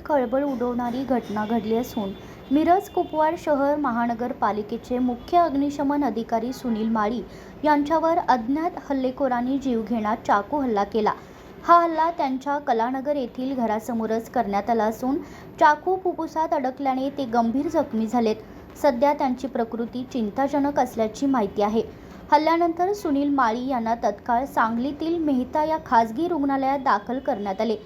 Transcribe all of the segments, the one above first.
खळबळ उडवणारी घटना घडली असून मिरज कुपवाड शहर महानगरपालिकेचे मुख्य अग्निशमन अधिकारी सुनील माळी यांच्यावर अज्ञात हल्लेखोरांनी जीवघेणा चाकू हल्ला केला। हा हल्ला त्यांच्या कलानगर येथील घरासमोरच करण्यात आला असून चाकू फुफ्फुसात अडकल्याने ते गंभीर जखमी झालेत। सध्या त्यांची प्रकृती चिंताजनक असल्याची माहिती आहे। हल्ल्यानंतर सुनील माळी यांना तत्काळ सांगलीतील मेहता या खासगी रुग्णालयात दाखल करण्यात आले।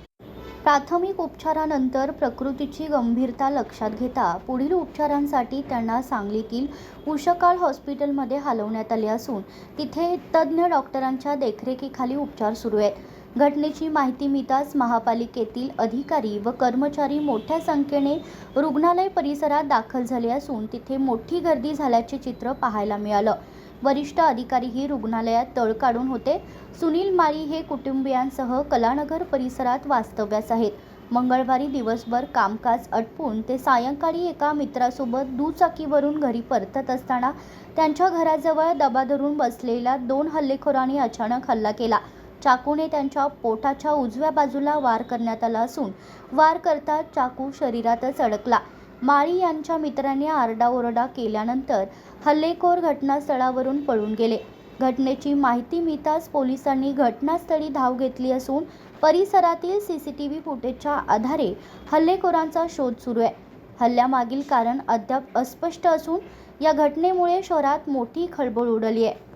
प्राथमिक उपचारानंतर प्रकृतीची गंभीरता लक्षात घेता पुढील उपचारांसाठी त्यांना सांगलीतील उषकाल हॉस्पिटलमध्ये हलवण्यात आले असून तिथे तज्ज्ञ डॉक्टरांच्या देखरेखीखाली उपचार सुरू आहेत। घटनेची माहिती मिळताच महापालिकेतील अधिकारी व कर्मचारी मोठ्या संख्येने रुग्णालय परिसरात दाखल झाले असून तिथे मोठी गर्दी झाल्याचे चित्र पाहायला मिळालं। वरिष्ठ अधिकारीही रुग्णालयात तळ काढून होते। सुनील माळी हे कुटुंबियांसह कलानगर परिसरात वास्तव्यास आहेत। मंगळवारी दिवसभर कामकाज आटपून ते सायंकाळी एका मित्रासोबत दुचाकीवरून घरी परतत असताना त्यांच्या घराजवळ दबा धरून बसलेल्या 2 हल्लेखोरांनी अचानक हल्ला केला। चाकूने त्यांच्या पोटाच्या उजव्या बाजूला वार करण्यात आला असून वार करताच चाकू शरीरातच अडकला। माळी यांच्या मित्रांनी आरडाओरडा केल्यानंतर हल्लेखोर घटनास्थळावरून पळून गेले। घटनेची माहिती मिळताच पोलिसांनी घटनास्थळी धाव घेतली असून परिसरातील सीसीटीव्ही फुटेजच्या आधारे हल्लेखोरांचा शोध सुरू आहे। हल्ल्यामागील कारण अद्याप अस्पष्ट असून या घटनेमुळे शहरात मोठी खळबळ उडाली आहे।